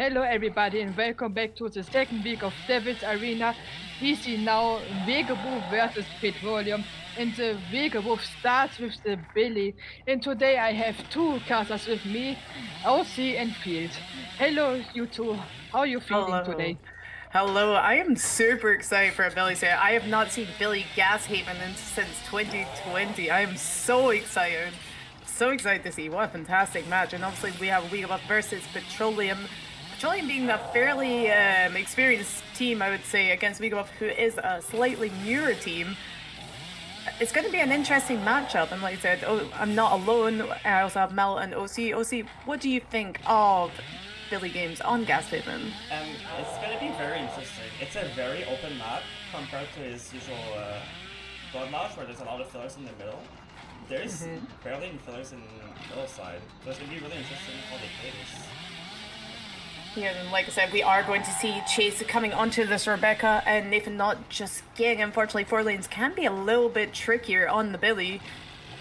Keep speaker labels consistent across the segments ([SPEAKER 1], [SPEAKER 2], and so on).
[SPEAKER 1] Hello everybody and welcome back to the second week of Devil's Arena. We see now Wegoboff versus Petroleum and the Wegoboff starts with the Billy. And today I have two casters with me, OC and Field. Hello you two, how are you feeling
[SPEAKER 2] Hello.
[SPEAKER 1] today?
[SPEAKER 2] Hello. I am super excited for a Billy set. I have not seen Billy Gashaven since 2020. I am so excited. So excited to see. What a fantastic match. And obviously we have Wegoboff versus Petroleum. Petroleum being a fairly experienced team, I would say, against Wegoboff, who is a slightly newer team. It's going to be an interesting matchup. And like I said, I'm not alone. I also have Mel and OC. OC, what do you think of Billy games on Gashaven?
[SPEAKER 3] It's gonna be very interesting. It's a very open map compared to his usual broad match where there's a lot of fillers in the middle. There's barely any fillers in the middle side, so it's gonna be really interesting how they play this.
[SPEAKER 2] Yeah, and like I said, we are going to see Chase coming onto this Rebecca and Nathan not just getting. Unfortunately, 4 lanes can be a little bit trickier on the Billy.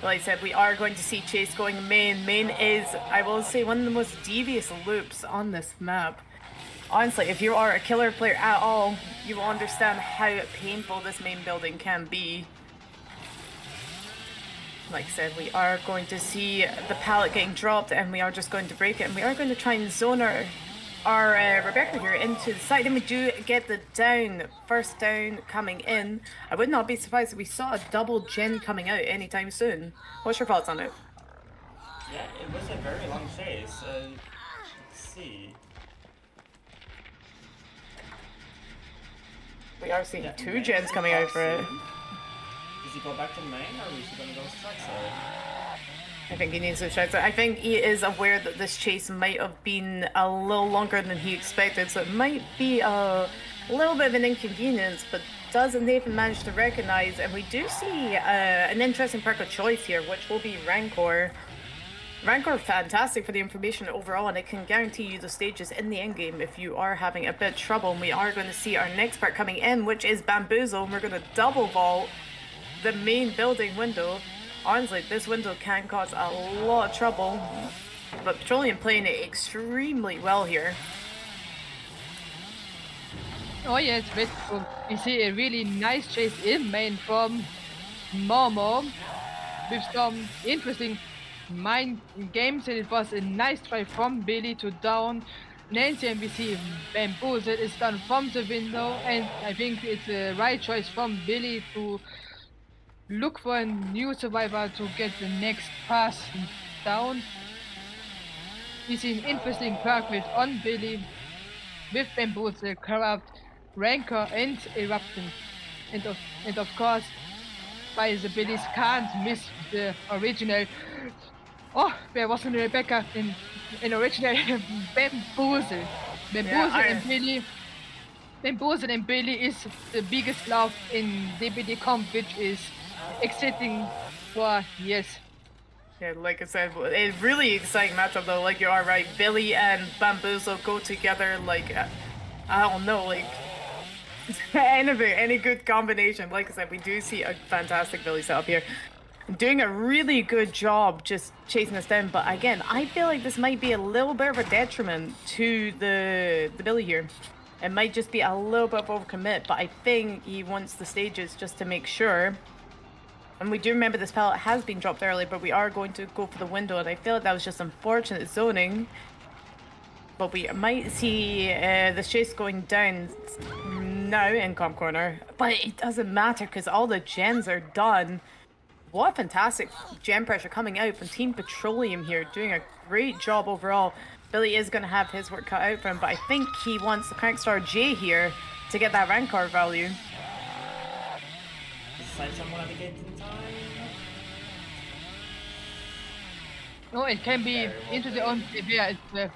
[SPEAKER 2] Like I said, we are going to see Chase going main. Main is, I will say, one of the most devious loops on this map. Honestly, if you are a killer player at all, you will understand how painful this main building can be. Like I said, we are going to see the pallet getting dropped and we are just going to break it. And we are going to try and zone our Rebecca here into the side, and we do get the first down coming in. I would not be surprised if we saw a double gen coming out anytime soon. What's your thoughts on it?
[SPEAKER 3] Yeah, it was a very long chase. Let's see.
[SPEAKER 2] We are seeing
[SPEAKER 3] Yeah,
[SPEAKER 2] two
[SPEAKER 3] main
[SPEAKER 2] gens coming out for it.
[SPEAKER 3] Does he go back to main or is he gonna go strike side?
[SPEAKER 2] I think he needs to check. I think he is aware that this chase might have been a little longer than he expected, so it might be a little bit of an inconvenience, but doesn't Nathan manage to recognize? And we do see an interesting perk of choice here, which will be Rancor. Rancor, fantastic for the information overall, and it can guarantee you the stages in the endgame if you are having a bit of trouble. And we are going to see our next part coming in, which is Bamboozle, and we're going to double vault the main building window. Honestly, this window can cause a lot of trouble, but Petroleum playing it extremely well here.
[SPEAKER 1] Oh yes, we see a really nice chase in main from Momo with some interesting mind games, and it was a nice try from Billy to down Nancy, and we see Bamboozle is done from the window, and I think it's a right choice from Billy to look for a new survivor to get the next pass down. We see an interesting perk with on Billy with Bamboozle, Corrupt, Rancor, and Eruption. And of course, by the Billies can't miss the original. Oh, there was an Rebecca in original Bamboozle. Bamboozle and Billy is the biggest love in DBD comp, which is exiting for years.
[SPEAKER 2] Yeah, like I said, a really exciting matchup though. Like you are right, Billy and Bamboozle go together like I don't know, like anything, any good combination. Like I said, we do see a fantastic Billy setup here, doing a really good job just chasing us down. But again, I feel like this might be a little bit of a detriment to the Billy here. It might just be a little bit of overcommit, but I think he wants the stages just to make sure. And we do remember this pallet has been dropped early, but we are going to go for the window, and I feel like that was just unfortunate zoning. But we might see the chase going down now in comp corner. But it doesn't matter because all the gens are done. What fantastic gen pressure coming out from Team Petroleum here, doing a great job overall. Billy is going to have his work cut out for him, but I think he wants the Crankstar J here to get that Rancor value.
[SPEAKER 3] Decide someone at the gate in time.
[SPEAKER 1] Oh, it can be
[SPEAKER 3] Very well
[SPEAKER 1] into the
[SPEAKER 3] played.
[SPEAKER 1] on there. It's the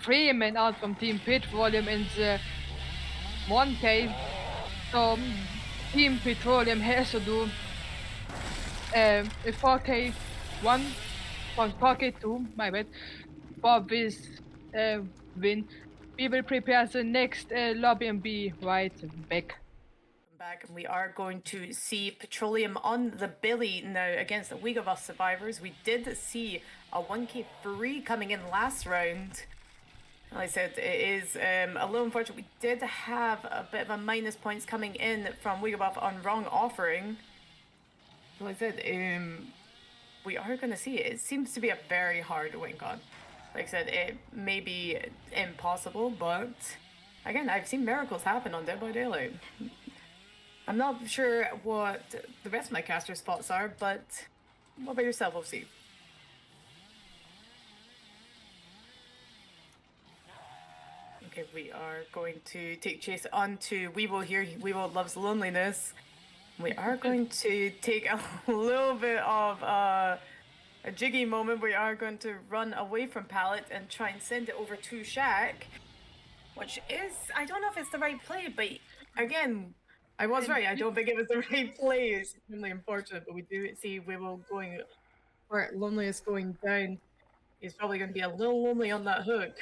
[SPEAKER 1] 3 men out from Team Petroleum in the 1K. So Team Petroleum has to do a 4K 1 or 4K 2, my bad, for this win. We will prepare the next lobby and be right back.
[SPEAKER 2] Back, and we are going to see Petroleum on the Billy now against the Wegoboff survivors. We did see a 1k free coming in last round. Like I said, it is a little unfortunate. We did have a bit of a minus points coming in from Wegoboff on wrong offering. Like I said, we are going to see it. It seems to be a very hard win con. Like I said, it may be impossible, but again, I've seen miracles happen on Dead by Daylight. I'm not sure what the rest of my casters' thoughts are, but what about yourself, OC? Okay, we are going to take chase onto Weevil here. Weevil loves loneliness. We are going to take a little bit of a jiggy moment. We are going to run away from Pallet and try and send it over to Shaq, which is, I don't know if it's the right play, but again, I was right. I don't think it was the right play. It's extremely unfortunate, but we do see Weevil going, or loneliness going down. He's probably going to be a little lonely on that hook.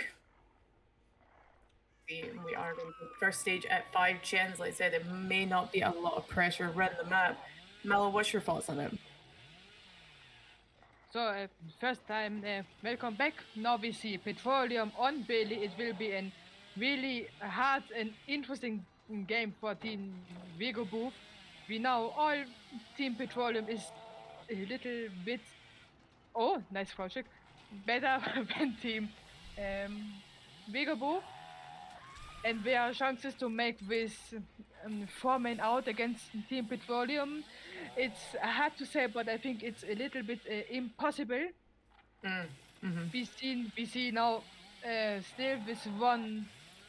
[SPEAKER 2] We are going to first stage at 5 gens. Like I said, it may not be a lot of pressure around the map. Mello, what's your thoughts on it?
[SPEAKER 1] So, first time, welcome back. Now we see Petroleum on Billy. It will be a really hard and interesting game for Team Wegoboff. We know all Team Petroleum is a little bit, oh, nice project, better than Team Wegoboff. And there are chances to make this 4-man out against Team Petroleum. It's hard to say, but I think it's a little bit impossible. We see now still with one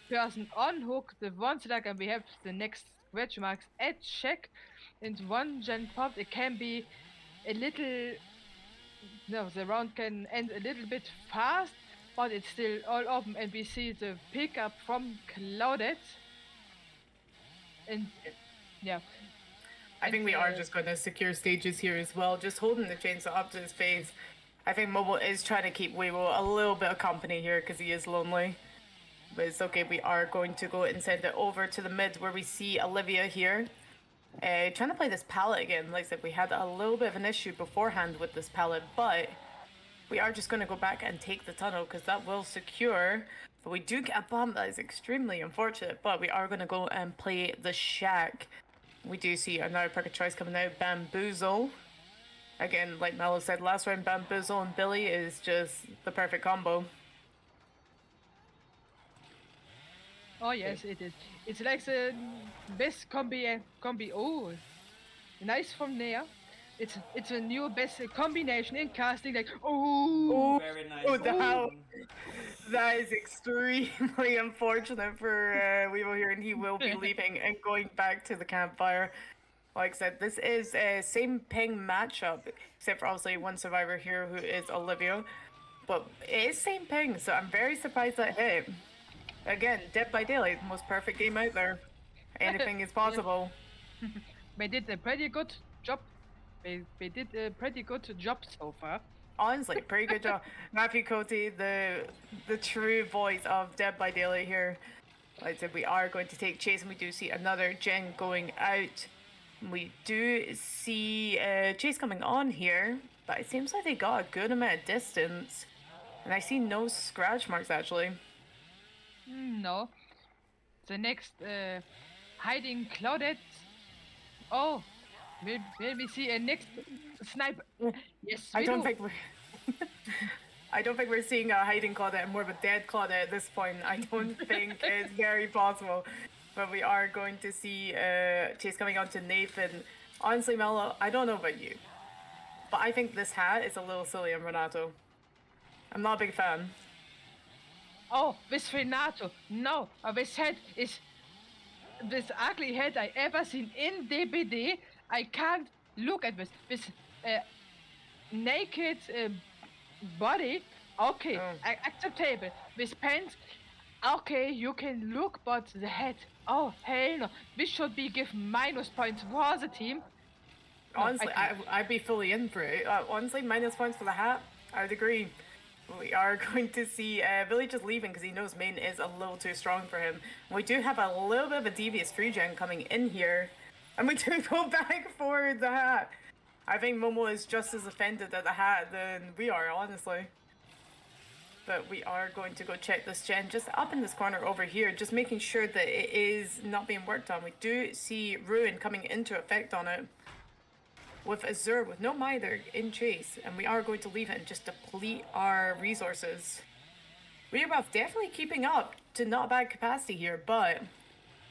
[SPEAKER 1] person on hook, the one select, and we have the next scratch marks at check, and one gen popped. It can be a little. No, the round can end a little bit fast, but it's still all open, and we see the pickup from Claudette. And yeah.
[SPEAKER 2] I think we are just going to secure stages here as well, just holding the chainsaw up to his face. I think Mobile is trying to keep Weibo a little bit of company here because he is lonely. But it's okay, we are going to go and send it over to the mid where we see Olivia here. Trying to play this pallet again. Like I said, we had a little bit of an issue beforehand with this pallet, but we are just going to go back and take the tunnel because that will secure. But we do get a bomb that is extremely unfortunate, but we are going to go and play the Shack. We do see another pick of choice coming out, Bamboozle. Again, like Mello said last round, Bamboozle and Billy is just the perfect combo.
[SPEAKER 1] Oh yes, it is. It's like the best combi. Oh, nice from there. It's a new best combination in casting. Like oh,
[SPEAKER 3] Very nice.
[SPEAKER 2] Oh, that is extremely unfortunate for Weevil here, and he will be leaving and going back to the campfire. Like I said, this is a same ping matchup, except for obviously one survivor here who is Olivia. But it is same ping, so I'm very surprised that hit. Again, Dead by Daylight, the most perfect game out there. Anything is possible.
[SPEAKER 1] They did a pretty good job. They did a pretty good job so far.
[SPEAKER 2] Honestly, pretty good job. Matthew Cote, the true voice of Dead by Daylight here. Like I said, we are going to take chase, and we do see another gen going out. We do see chase coming on here, but it seems like they got a good amount of distance. And I see no scratch marks actually.
[SPEAKER 1] No. The next hiding Claudette. Oh, will we see a next sniper? Yes,
[SPEAKER 2] I don't think we're I don't think we're seeing a hiding Claudette, more of a dead Claudette at this point. I don't think it's very possible. But we are going to see chase coming on to Nathan. Honestly, Mello, I don't know about you, but I think this hat is a little silly on Renato. I'm not a big fan.
[SPEAKER 1] Oh, this Renato. No, this head is this ugly head I ever seen in DBD. I can't look at this. This naked body. Okay, acceptable. With pants. Okay, you can look, but the head. Oh, hell no. This should be give minus points for the team.
[SPEAKER 2] Honestly, I'd be fully in for it. Honestly, minus points for the hat. I would agree. We are going to see Billy just leaving because he knows main is a little too strong for him. We do have a little bit of a devious 3-gen coming in here. And we do go back for the hat. I think Momo is just as offended at the hat than we are, honestly. but we are going to go check this gen just up in this corner over here, just making sure that it is not being worked on. We do see Ruin coming into effect on it with Azure with no Mither in chase, and we are going to leave it and just deplete our resources. Wegoboff definitely keeping up to not bad capacity here, but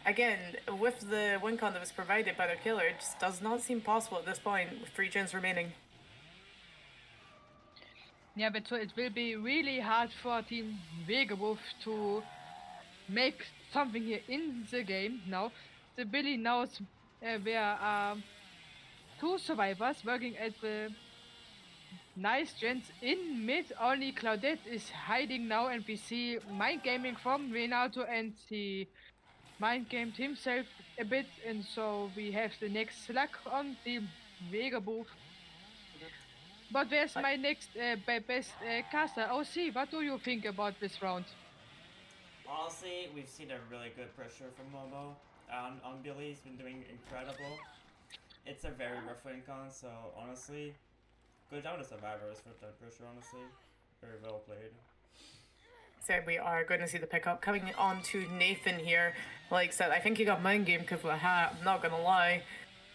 [SPEAKER 2] again, with the win con that was provided by their killer, it just does not seem possible at this point with 3 gens remaining.
[SPEAKER 1] Yeah, but so it will be really hard for Team Wegoboff to make something here in the game now. The Billy knows there are 2 survivors working at the nice gens in mid. Only Claudette is hiding now, and we see mind gaming from Renato, and he mind gamed himself a bit, and so we have the next slug on Team Wegoboff. But where's my next best caster? OC, what do you think about this round?
[SPEAKER 3] Honestly, we've seen a really good pressure from Momo on Billy. He's been doing incredible. It's a very rough win con, so honestly, good job to survivors for that pressure, honestly. Very well played.
[SPEAKER 2] Said we are going to see the pickup coming on to Nathan here. Like I said, I think he got mind game because of the hat, I'm not gonna lie.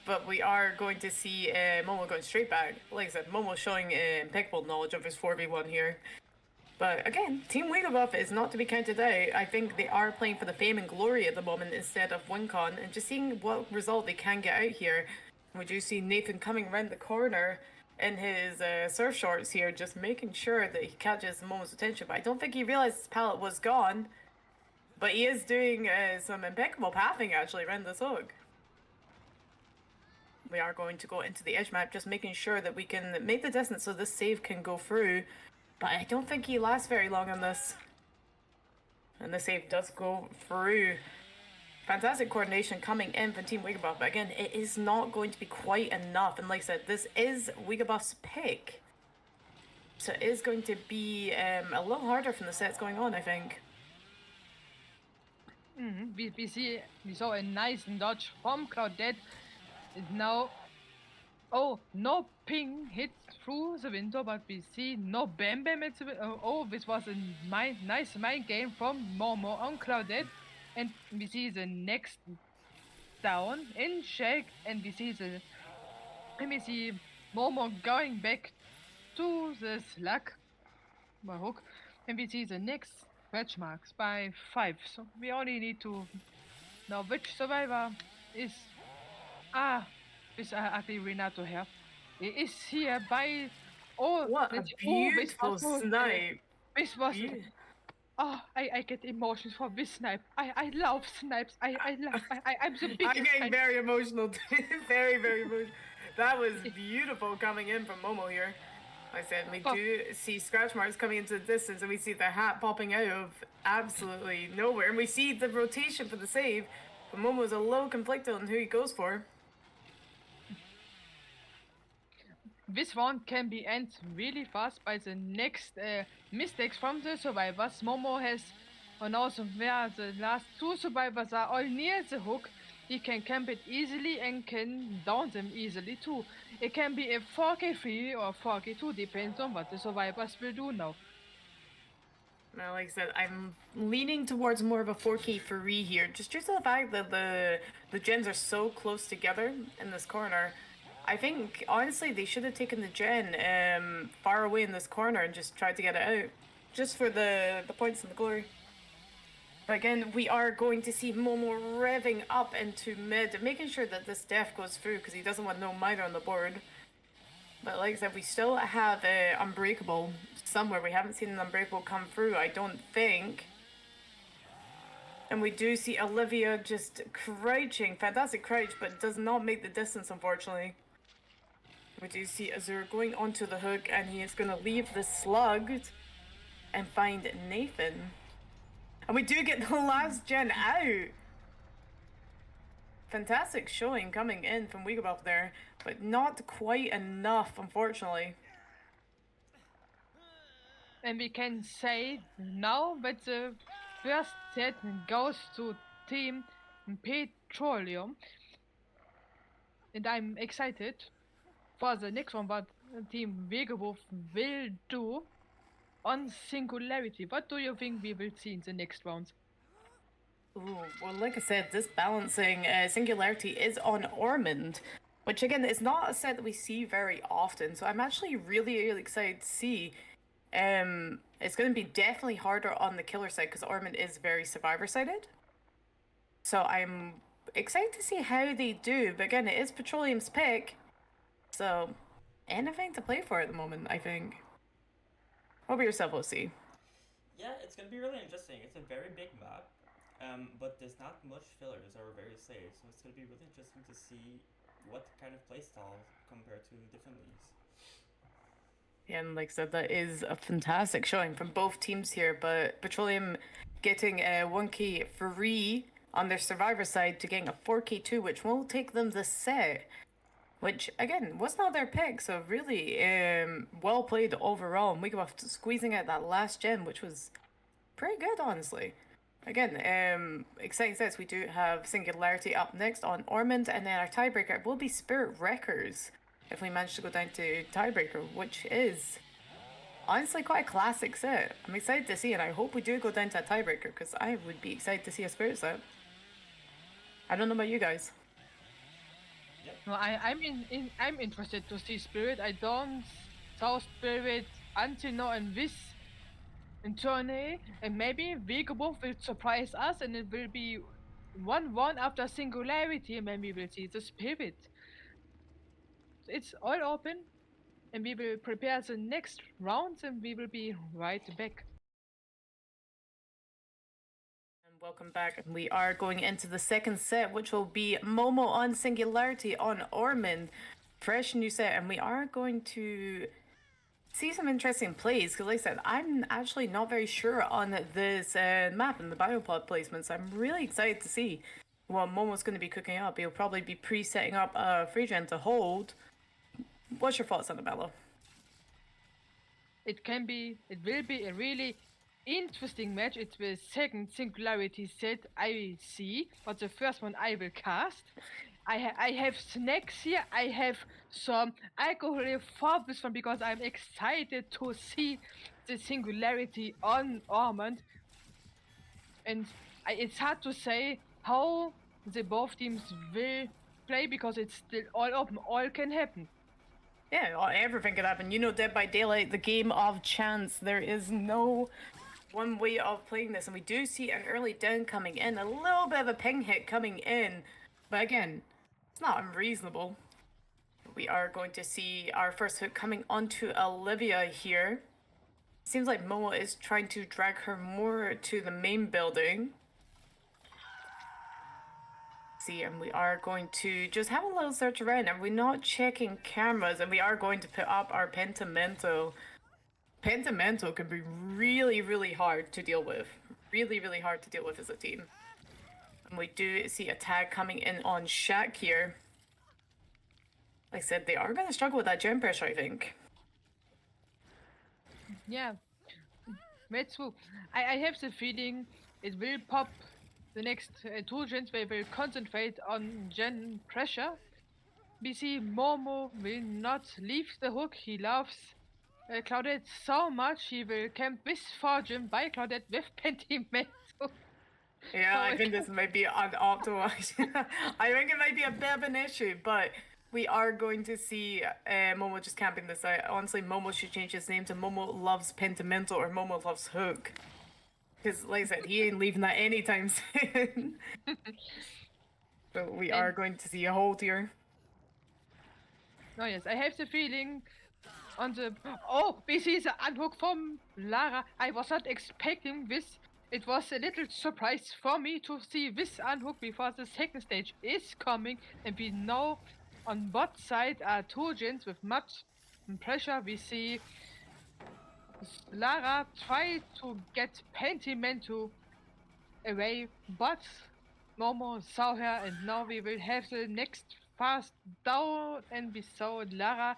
[SPEAKER 2] But we are going to see Momo going straight back. Like I said, Momo showing impeccable knowledge of his 4v1 here. But again, Team Wegoboff is not to be counted out. I think they are playing for the fame and glory at the moment instead of WinCon, and just seeing what result they can get out here. We do see Nathan coming around the corner in his surf shorts here, just making sure that he catches Momo's attention. But I don't think he realized his pallet was gone. But he is doing some impeccable pathing actually around this hook. We are going to go into the edge map, just making sure that we can make the distance so this save can go through. But I don't think he lasts very long on this. And the save does go through. Fantastic coordination coming in from Team Wegoboff. But again, it is not going to be quite enough. And like I said, this is Wegoboff's pick. So it is going to be a little harder from the sets going on, I think.
[SPEAKER 1] We saw a nice dodge from Claudette. Now, oh, no ping hit through the window, but we see no bam bam at the window. Oh, this was a nice mind game from Momo on Claudette. And we see the next down in check, and we see Momo going back to the slug by hook, and we see the next match marks by 5. So we only need to know which survivor is this ugly Renato here. He is here by
[SPEAKER 2] What a beautiful snipe.
[SPEAKER 1] This was I get emotions for this snipe. I love snipes. I'm the biggest.
[SPEAKER 2] I'm getting very emotional. Very, very emotional. That was beautiful coming in from Momo here. Like I said, we do see scratch marks coming into the distance, and we see the hat popping out of absolutely nowhere. And we see the rotation for the save, but Momo's a little conflicted on who he goes for.
[SPEAKER 1] This round can be end really fast by the next mistakes from the survivors. Momo has, and also where the last 2 survivors are all near the hook, he can camp it easily and can down them easily too. It can be a 4k3 or 4k2, depends on what the survivors will do now.
[SPEAKER 2] Now, like I said, I'm leaning towards more of a 4k3 here, just due to the fact that the gens are so close together in this corner. I think, honestly, they should have taken the gen far away in this corner and just tried to get it out. Just for the points and the glory. But again, we are going to see Momo revving up into mid, making sure that this death goes through because he doesn't want no miter on the board. But like I said, we still have Unbreakable somewhere. We haven't seen an Unbreakable come through, I don't think. And we do see Olivia just crouching. Fantastic crouch, but does not make the distance, unfortunately. We do see Azure going onto the hook, and he is going to leave the slug and find Nathan. And we do get the last gen out. Fantastic showing coming in from Wegoboff there, but not quite enough, unfortunately.
[SPEAKER 1] And we can say now that the first set goes to Team Petroleum. And I'm excited for the next one, what Team Wegoboff will do. on Singularity. What do you think we will see in the next round?
[SPEAKER 2] Ooh, well, like I said, this balancing Singularity is on Ormond, which again is not a set that we see very often. So I'm actually really excited to see. It's going to be definitely harder on the killer side because Ormond is very survivor sided. So I'm excited to see how they do. But again, it is Petroleum's pick, so anything to play for at the moment, I think. What about yourself, OC?
[SPEAKER 3] Yeah, it's gonna be really interesting. It's a very big map, but there's not much fillers or very safe, so it's gonna be really interesting to see what kind of playstyle compared to different leagues.
[SPEAKER 2] And like I said, that is a fantastic showing from both teams here. But Petroleum getting a 1k free on their survivor side to getting a 4k too, which will take them the set. Which again was not their pick, so really well played overall. And Wegoboff squeezing out that last gem, which was pretty good, honestly. Again, exciting sets. We do have Singularity up next on Ormond, and then our tiebreaker will be Spirit Wreckers if we manage to go down to tiebreaker, which is honestly quite a classic set. I'm excited to see it. I hope we do go down to a tiebreaker because I would be excited to see a Spirit set. I don't know about you guys.
[SPEAKER 1] No, I'm interested to see Spirit. I don't saw Spirit until now in this tourney, and maybe Wegoboff will surprise us, and it will be 1-1 after Singularity, and then we will see the Spirit. It's all open, and we will prepare the next round, and we will be right back.
[SPEAKER 2] And welcome back. We are going into the second set, which will be Momo on Singularity on Ormond. Fresh new set, and we are going to see some interesting plays because, like I said, I'm actually not very sure on this map and the biopod placements. I'm really excited to see what Momo's going to be cooking up. He'll probably be pre-setting up a free gen to hold. What's your thoughts on it, Mello?
[SPEAKER 1] It will be a really interesting match. It's the second Singularity set I see, but the first one I will cast. I have snacks here. I have some alcohol for this one because I'm excited to see the Singularity on Ormond. And it's hard to say how the both teams will play because it's still all open. All can happen.
[SPEAKER 2] Yeah, everything could happen. You know, Dead by Daylight, the game of chance. There is no one way of playing this. And we do see an early down coming in, a little bit of a ping hit coming in. But again, it's not unreasonable. We are going to see our first hook coming onto Olivia here. Seems like Momo is trying to drag her more to the main building. See, and we are going to just have a little search around, and we're not checking cameras, and we are going to put up our Pentimento. Pentimento can be really hard to deal with. Really hard to deal with as a team. And we do see a tag coming in on Shaq here. Like I said, they are going to struggle with that gem pressure, I think.
[SPEAKER 1] Yeah, that's true. I have the feeling it will pop the next two gens. They will concentrate on gen pressure. We see Momo will not leave the hook. He loves Claudette so much. He will camp with Fortune by Claudette with Pentimento.
[SPEAKER 2] Yeah, I think this might be unoptimized. I think it might be a bit of an issue, but we are going to see Momo just camping this out. Honestly, Momo should change his name to Momo Loves Pentimento or Momo Loves Hook. Because, like I said, he ain't leaving that anytime soon. So we are going to see a hold here.
[SPEAKER 1] Oh yes, I have the feeling on the... Oh, we see the unhook from Lara. I was not expecting this. It was a little surprise for me to see this unhook before the second stage is coming. And we know on both sides are two gens with much pressure. We see Lara try to get Pentimento away, but Momo saw her, and now we will have the next fast down, and we saw Lara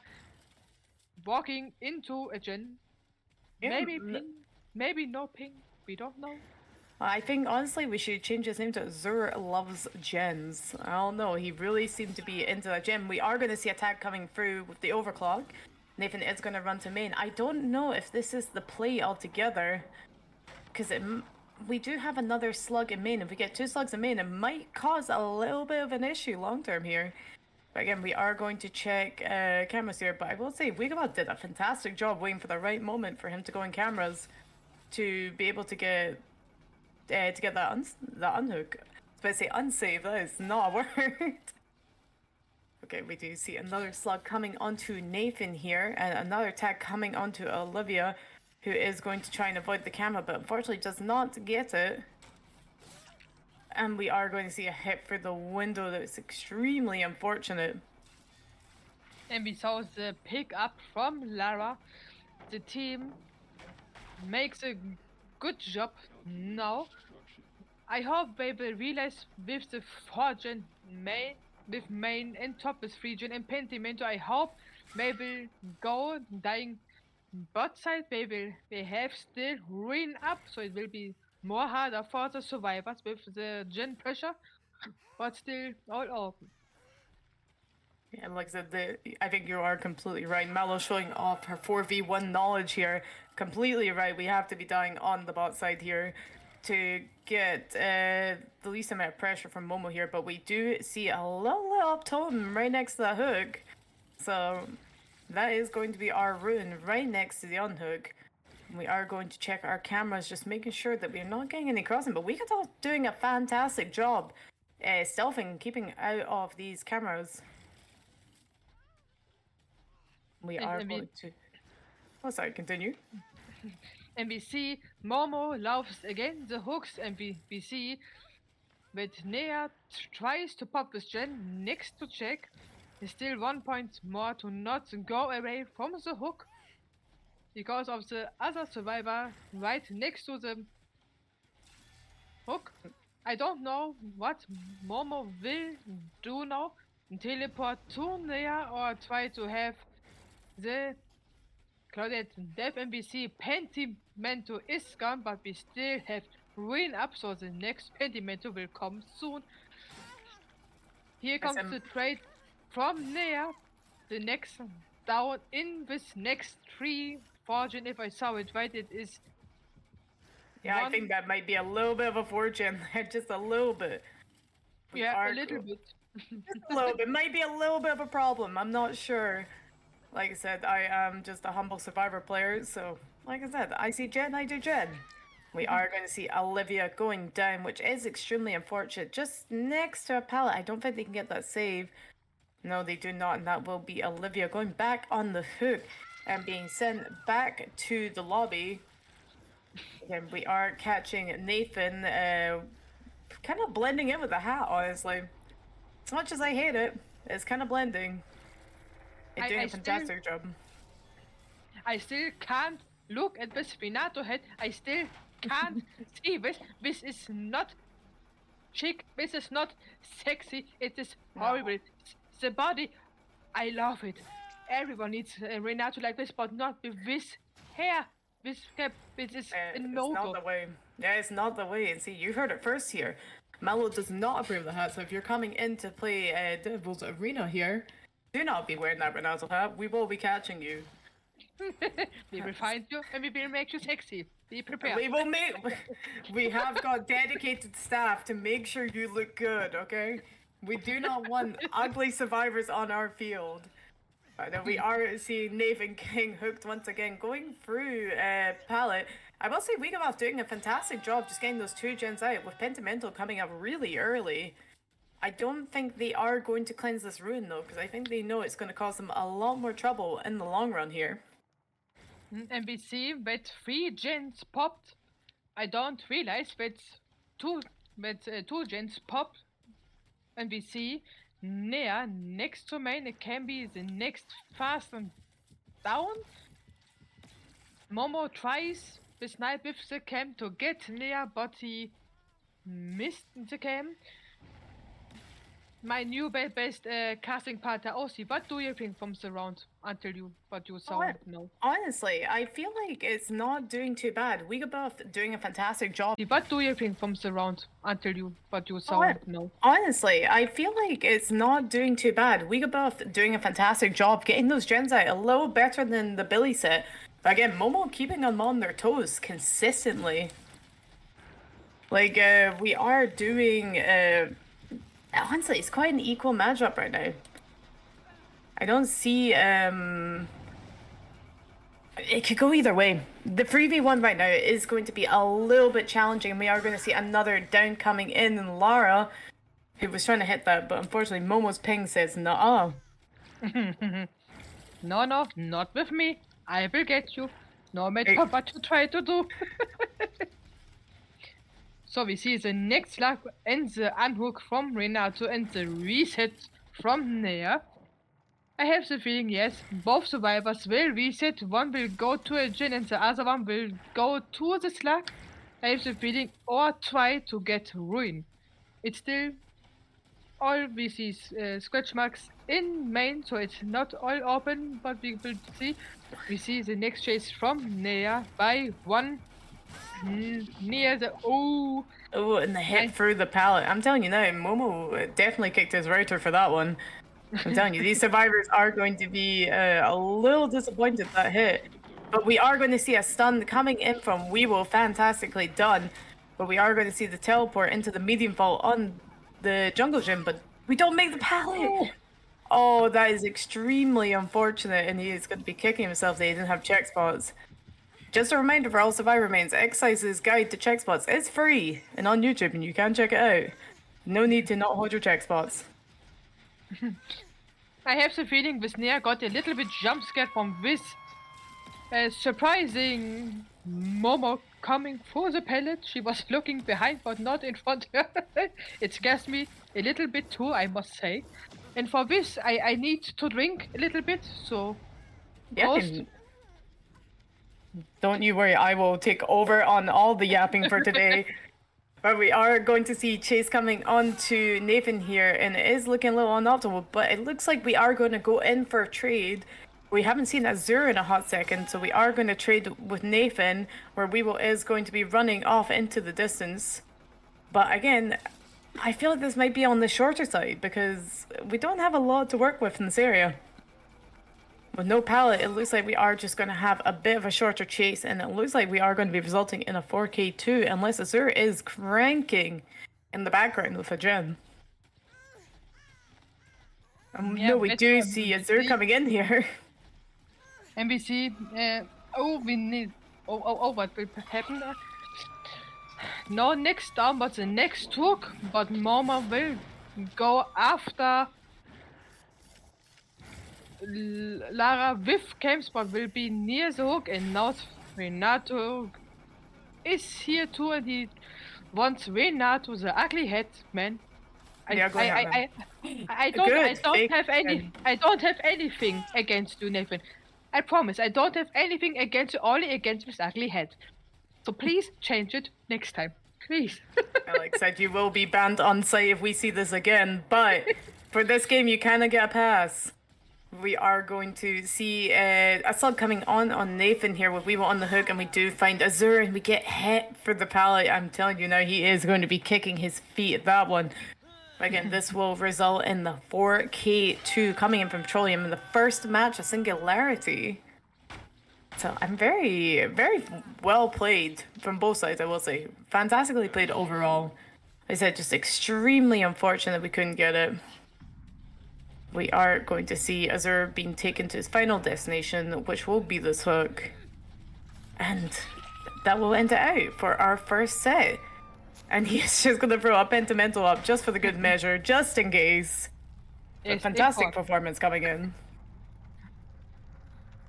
[SPEAKER 1] walking into a gen.
[SPEAKER 2] Yeah,
[SPEAKER 1] Maybe ping, maybe no ping. We don't know.
[SPEAKER 2] I think honestly we should change his name to Zur Loves Gens. I don't know, he really seemed to be into that gem. We are going to see a tag coming through with the overclock. Nathan is going to run to main. I don't know if this is the play altogether, because we do have another slug in main. If we get 2 slugs in main, it might cause a little bit of an issue long term here. But again, we are going to check cameras here. But I will say, Wegoboff did a fantastic job waiting for the right moment for him to go in cameras to be able to get that unhook. I was about to say unsave. That is not a word. Okay, we do see another slug coming onto Nathan here, and another tag coming onto Olivia, who is going to try and avoid the camera, but unfortunately does not get it. And we are going to see a hit for the window. That's extremely unfortunate.
[SPEAKER 1] And we saw the pick up from Lara. The team makes a good job now. I hope they will realize with the 4-gen main, with main and top with 3-gen and Pentimento, I hope they will go dying bot side. They have still ruin up, so it will be more harder for the survivors with the gen pressure, but still all open.
[SPEAKER 2] Yeah, like I said, I think you are completely right. Mallow showing off her 4v1 knowledge here. Completely right. We have to be dying on the bot side here to get the least amount of pressure from Momo here. But we do see a little up totem right next to that hook. So that is going to be our rune right next to the unhook. We are going to check our cameras, just making sure that we're not getting any crossing. But Wegoboff doing a fantastic job stealthing, keeping out of these cameras. We are going to... Oh, sorry, continue.
[SPEAKER 1] And we see Momo loves again the hooks, and we see that Nea tries to pop this gen next to check. There's still 1 point more to not go away from the hook because of the other survivor right next to the hook. I don't know what Momo will do now. Teleport to Nea or try to have the Claudette Dev NPC Pentimento is gone, but we still have Ruin up, so the next Pentimento will come soon. Here comes the trade from Nea. The next down in this next 3 fortune, if I saw it right, it is.
[SPEAKER 2] Yeah, I think that might be a little bit of a fortune, just a little bit.
[SPEAKER 1] Yeah, a little bit.
[SPEAKER 2] Just a little bit. Might be a little bit of a problem. I'm not sure. Like I said, I am just a humble survivor player, so like I said, I see Jen, I do Jen. We are going to see Olivia going down, which is extremely unfortunate. Just next to a pallet. I don't think they can get that save. No, they do not, and that will be Olivia going back on the hook and being sent back to the lobby. Again, we are catching Nathan kind of blending in with the hat, honestly. As much as I hate it, it's kind of blending. It's doing a fantastic job.
[SPEAKER 1] I still can't look at this Spinato head. I still can't see this. This is not chic. This is not sexy. It is horrible. The body, I love it. Everyone needs Renato like this, but not with this hair. This cap, this is a no-go.
[SPEAKER 2] It's not the way. Yeah, it's not the way. And see, you heard it first here. Mallow does not approve of the hat, so if you're coming in to play Devil's Arena here, do not be wearing that Renato hat. We will be catching you.
[SPEAKER 1] We will find you and we will make you sexy. Be prepared.
[SPEAKER 2] We have got dedicated staff to make sure you look good, okay? We do not want ugly survivors on our field. Right, we are seeing Nathan King hooked once again, going through pallet. I will say Wegoboff doing a fantastic job just getting those 2 gens out, with Pentimento coming up really early. I don't think they are going to cleanse this ruin though, because I think they know it's going to cause them a lot more trouble in the long run here.
[SPEAKER 1] And we see that 3 gens popped. I don't realize that 2 gens popped. And we see Nea next to main. It can be the next fast and down. Momo tries the snipe with the cam to get Nea, but he missed the cam. my new best casting partner, Aussie. What do you think from the round until what you saw
[SPEAKER 2] Hon-
[SPEAKER 1] now?
[SPEAKER 2] Honestly, I feel like it's not doing too bad. Wegoboff doing a fantastic job.
[SPEAKER 1] What do you think from the round until what you saw
[SPEAKER 2] Hon-
[SPEAKER 1] now?
[SPEAKER 2] Honestly, I feel like it's not doing too bad. Wegoboff doing a fantastic job getting those gens out a little better than the Billy set. But again, Momo keeping them on their toes consistently. Like, we are doing, honestly, it's quite an equal matchup right now. I don't see, it could go either way. The 3v1 right now is going to be a little bit challenging. We are going to see another down coming in, and Lara, who was trying to hit that, but unfortunately Momo's ping says no.
[SPEAKER 1] No, not with me. I will get you. No matter what you try to do. So we see the next slug and the unhook from Renato and the reset from Nea. I have the feeling, yes, both survivors will reset. One will go to a Jin and the other one will go to the slug. I have the feeling, or try to get ruin. It's still all we see scratch marks in main, so it's not all open, but we will see. We see the next chase from Nea by one near the
[SPEAKER 2] Oh, and the hit through the pallet. I'm telling you now, Momo definitely kicked his router for that one. I'm telling you, these survivors are going to be a little disappointed that hit. But we are going to see a stun coming in from Weeble, fantastically done. But we are going to see the teleport into the medium vault on the jungle gym, but we don't make the pallet. Oh, that is extremely unfortunate, and he is going to be kicking himself that he didn't have check spots. Just a reminder for all survivor mains, Excise's guide to check spots is free and on YouTube, and you can check it out. No need to not hold your check spots.
[SPEAKER 1] I have the feeling this Nea got a little bit jump scared from this surprising Momo coming for the pallet. She was looking behind but not in front. It scares me a little bit too, I must say. And for this, I need to drink a little bit, so...
[SPEAKER 2] Yeah,
[SPEAKER 1] Prost.
[SPEAKER 2] don't you worry, I will take over on all the yapping for today. But we are going to see Chase coming on to Nathan here, and it is looking a little unoptimal, but it looks like we are going to go in for a trade. We haven't seen Azure in a hot second, so we are going to trade with Nathan, where Weeble is going to be running off into the distance. But again, I feel like this might be on the shorter side, because we don't have a lot to work with in this area. With no pallet, it looks like we are just going to have a bit of a shorter chase, and it looks like we are going to be resulting in a 4K2, unless Azure is cranking in the background with a gem.
[SPEAKER 1] Yeah,
[SPEAKER 2] no, we do see Azure coming in here.
[SPEAKER 1] And we see, we need, what will happen? No next down, but the next hook, but Momo will go after Lara with cam spot will be near the hook, and now Renato is here too, and he wants Renato the ugly head man. I don't have anything against you, Nathan. I promise I don't have anything against you, only against this ugly head. So please change it next time. Please.
[SPEAKER 2] Alex said you will be banned on site if we see this again, but for this game you kinda get a pass. We are going to see a slug coming on Nathan here with Weeble on the hook, and we do find Azure, and we get hit for the pallet. I'm telling you now, he is going to be kicking his feet at that one. Again, this will result in the 4K2 coming in from Petroleum in the first match of Singularity. So I'm very, very well played from both sides, I will say. Fantastically played overall. I said just extremely unfortunate we couldn't get it. We are going to see Azure being taken to his final destination, which will be this hook. And that will end it out for our first set. And he's just going to throw a Pentamental up just for the good measure, just in case. A fantastic performance coming in.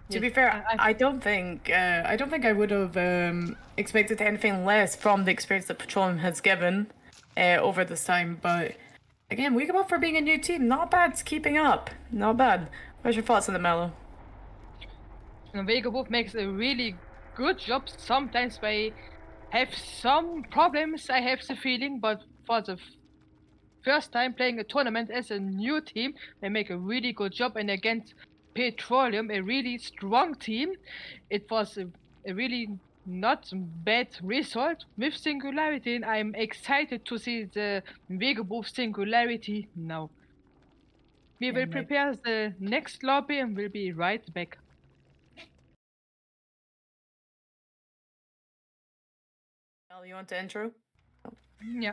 [SPEAKER 2] Yes, to be fair, I don't think I would have expected anything less from the experience that Petroleum has given over this time, but again, Wegoboff for being a new team, not bad, keeping up, not bad. What's your thoughts on the Mellow?
[SPEAKER 1] Wegoboff makes a really good job. Sometimes they have some problems, I have the feeling, but for the first time playing a tournament as a new team. They make a really good job, and against Petroleum, a really strong team, it was a really not bad result with Singularity, and I'm excited to see the Wegoboff Singularity now. We will
[SPEAKER 2] And like,
[SPEAKER 1] prepare the next lobby and we'll be right back.
[SPEAKER 2] Mel, you want to intro?
[SPEAKER 1] Yeah.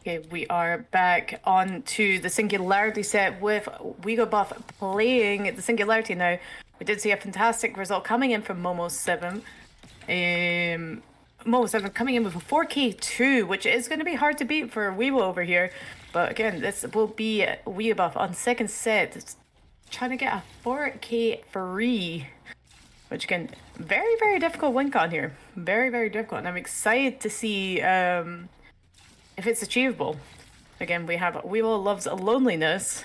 [SPEAKER 2] Okay, we are back on to the Singularity set with Wegoboff playing the Singularity now. We did see a fantastic result coming in from Momo7. Momo7 coming in with a 4K2, which is going to be hard to beat for Weewo over here. But again, this will be Wegoboff on second set, trying to get a 4K3. Which again, very, very difficult win con here. Very, very difficult. And I'm excited to see if it's achievable. Again, we have Weewo Loves Loneliness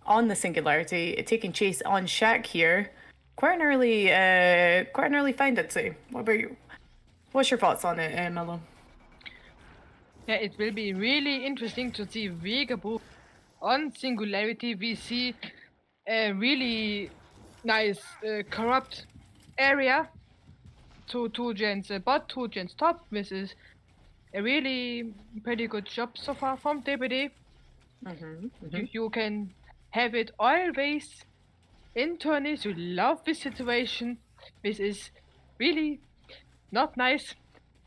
[SPEAKER 2] on the Singularity, taking chase on Shaq here. Quite an early find, I'd say. What about you? What's your thoughts on it, Mello?
[SPEAKER 1] Yeah, it will be really interesting to see Wegebu on Singularity. We see a really nice corrupt area to two gens bot, two gens top. This is a really pretty good job so far from DBD. You can have it always in tourneys. You love this situation. This is really not nice.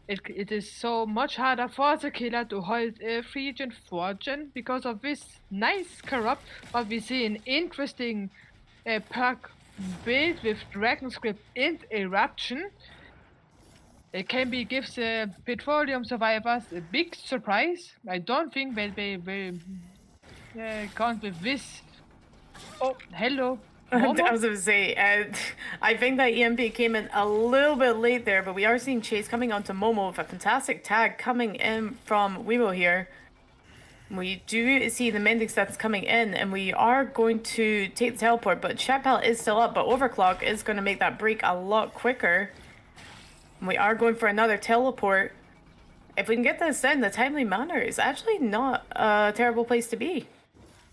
[SPEAKER 1] It is so much harder for the killer to hold a 3 gen 4 gen because of this nice corrupt, but we see an interesting perk build with Dragon Script and Eruption. It can be gives the Petroleum survivors a big surprise. I don't think they will count with this. Oh, hello.
[SPEAKER 2] I
[SPEAKER 1] Momo?
[SPEAKER 2] was going to say, I think that EMP came in a little bit late there, but we are seeing Chase coming onto Momo with a fantastic tag coming in from Weewo here. We do see the mending stats coming in, and we are going to take the teleport, but Shaq is still up, but Overclock is going to make that break a lot quicker. And we are going for another teleport. If we can get this in the timely manner, it's actually not a terrible place to be.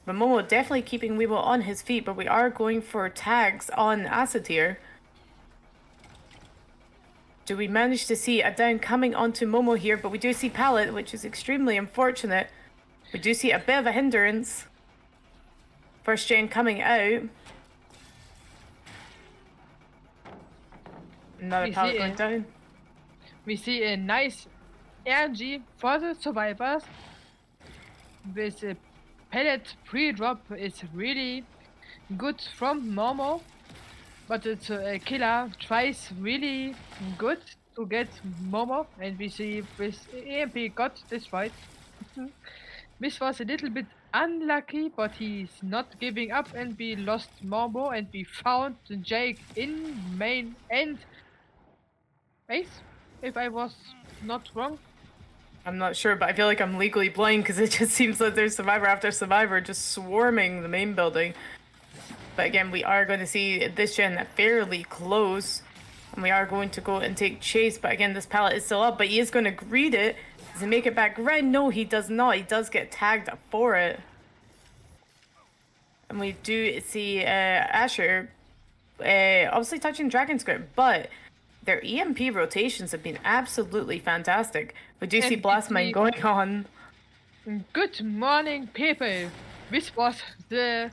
[SPEAKER 2] But Momo definitely keeping Weewo on his feet, but we are going for tags on Acid here. Do we manage to see a down coming onto Momo here? But we do see Pallet, which is extremely unfortunate. We do see a bit of a hindrance. First gen coming out. Another Pallet going down.
[SPEAKER 1] We see a nice energy for the survivors. This pellet pre-drop is really good from Momo, but the killer tries really good to get Momo, and we see this EMP got this fight. This was a little bit unlucky, but he's not giving up, and we lost Momo, and we found Jake in main end. Ace, if I was not wrong.
[SPEAKER 2] I'm not sure, but I feel like I'm legally blind because it just seems like there's survivor after survivor just swarming the main building. But again, we are going to see this gen fairly close. And we are going to go and take chase. But again, this pallet is still up, but he is going to greet it. Does he make it back around? No, he does not. He does get tagged for it. And we do see Asher obviously touching Dragon Script, but their EMP rotations have been absolutely fantastic. We do see Blast Mine going on.
[SPEAKER 1] Good morning, people. This was the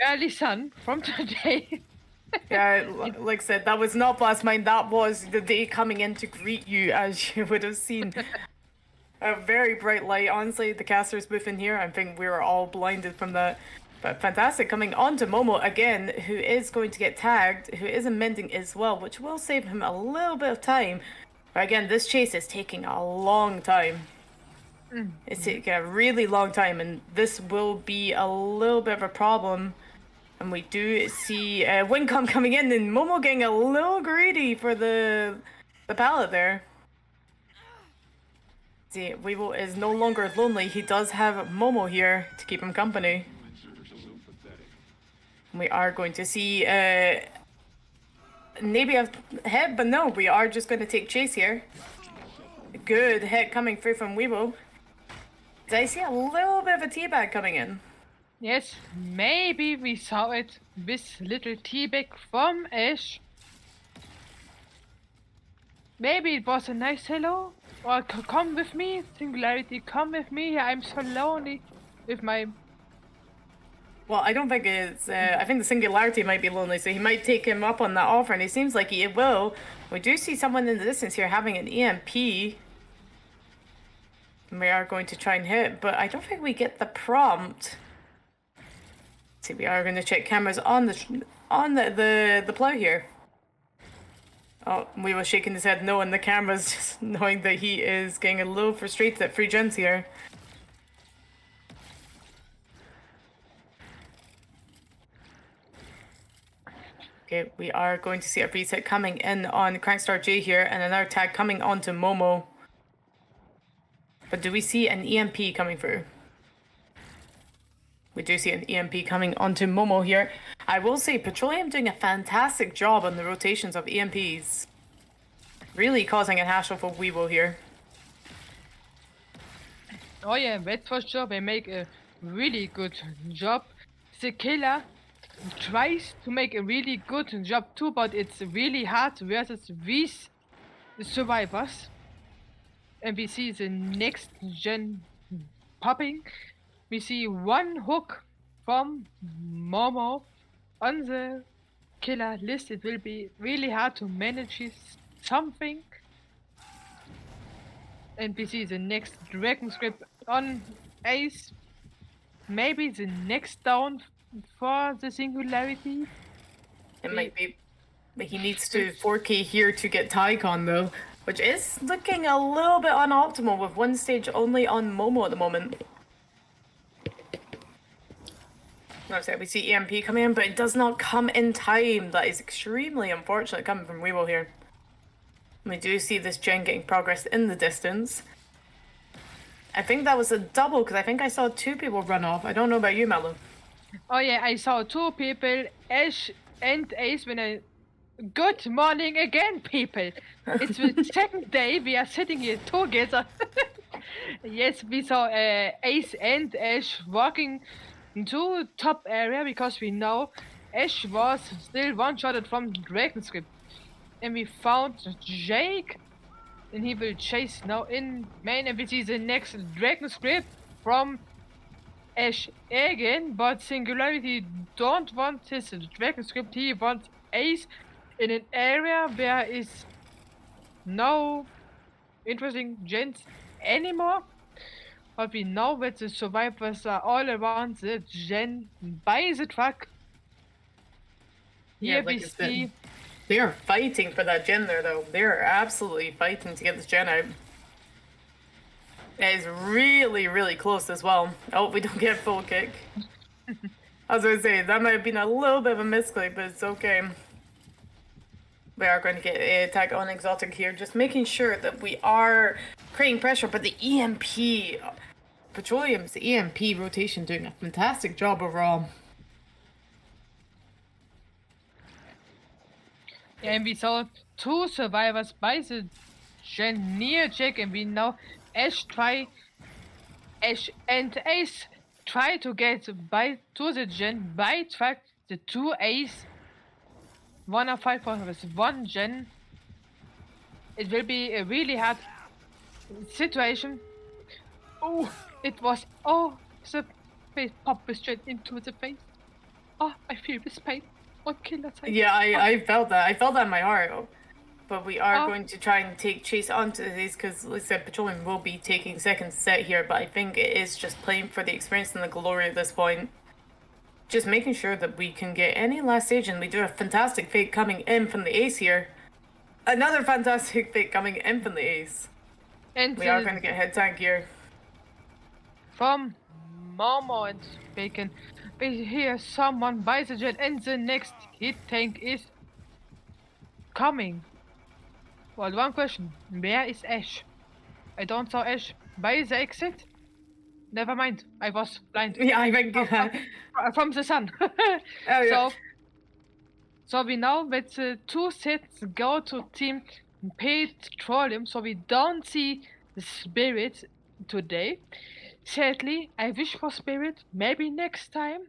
[SPEAKER 1] early sun from today.
[SPEAKER 2] Yeah, like I said, that was not Blast Mine. That was the day coming in to greet you, as you would have seen. A very bright light. Honestly, the caster's booth in here, I think we were all blinded from that. But fantastic, coming on to Momo again, who is going to get tagged, who is amending as well, which will save him a little bit of time. But again, this chase is taking a long time. It's taking a really long time, and this will be a little bit of a problem. And we do see Wincom coming in, and Momo getting a little greedy for the pallet there. See, Weewo is no longer lonely. He does have Momo here to keep him company. We are going to see maybe a head, but no, we are just going to take chase here. Good hit coming through from Weebo. Did I see a little bit of a teabag coming in?
[SPEAKER 1] Yes, maybe we saw it. This little teabag from Ash. Maybe it was a nice hello. Or come with me, Singularity, come with me. I'm so lonely with my...
[SPEAKER 2] Well, I don't think it's. I think the Singularity might be lonely, so he might take him up on that offer, and it seems like he will. We do see someone in the distance here having an EMP. We are going to try and hit, but I don't think we get the prompt. See, we are going to check cameras on the plow here. Oh, we were shaking his head no, and the cameras just knowing that he is getting a little frustrated at free gens here. Okay, we are going to see a reset coming in on Crankstar J here, and another tag coming onto Momo. But do we see an EMP coming through? We do see an EMP coming onto Momo here. I will say Petroleum doing a fantastic job on the rotations of EMPs. Really causing a hassle for Weebo here.
[SPEAKER 1] Oh yeah, that's for sure. They make a really good job. The killer tries to make a really good job too, but it's really hard versus these survivors. And we see the next gen popping. We see one hook from Momo on the killer list. It will be really hard to manage something. And we see the next dragon script on Ace. Maybe the next down for the Singularity.
[SPEAKER 2] It might be. But he needs to 4K here to get Tycon though, which is looking a little bit unoptimal with one stage only on Momo at the moment. We see EMP coming in, but it does not come in time. That is extremely unfortunate coming from Weebo here. We do see this gen getting progress in the distance. I think that was a double, because I think I saw two people run off. I don't know about you, Mello.
[SPEAKER 1] Oh yeah, I saw two people, Ash and Ace, when I... Good morning again, people! It's the second day we are sitting here together. Yes, we saw Ace and Ash walking to top area, because we know Ash was still one-shotted from Dragon Script. And we found Jake, and he will chase now in main, and we see the next Dragon Script from Ash again, but Singularity don't want his Dragon Script, he wants Ace in an area where is no interesting gens anymore. But we know that the survivors are all around the gen by the truck. Here we see...
[SPEAKER 2] They are fighting for that gen there, though. They are absolutely fighting to get this gen out. It is really, really close as well. Oh, we don't get full kick. I was going to say, that might have been a little bit of a misclick, but it's okay. We are going to get an attack on Exotic here, just making sure that we are creating pressure, but the EMP... Petroleum's EMP rotation doing a fantastic job overall.
[SPEAKER 1] Yeah, and we saw two survivors by the gen near Jack, and we know Ash and Ace try to get by to the gen by track the two Ace. Wanna fight for with one gen. It will be a really hard situation. Oh, it was the face popped straight into the face. Oh, I feel this pain. What killer side?
[SPEAKER 2] Yeah, I felt that. I felt that in my heart. But we are going to try and take chase onto these because, like I said, Petroleum will be taking second set here. But I think it is just playing for the experience and the glory at this point. Just making sure that we can get any last stage, and we do a fantastic fake coming in from the Ace here. Another fantastic fake coming in from the Ace. And we are going to get head tank here.
[SPEAKER 1] From Momo and Bacon. We hear someone by the jet, and the next hit tank is coming. Well, one question. Where is Ash? I don't saw Ash by the exit. Never mind. I was blind.
[SPEAKER 2] Yeah, I think
[SPEAKER 1] from the sun.
[SPEAKER 2] Oh, yeah.
[SPEAKER 1] So we know that the two sets go to team Petroleum, so we don't see the spirit today. Sadly, I wish for spirit maybe next time.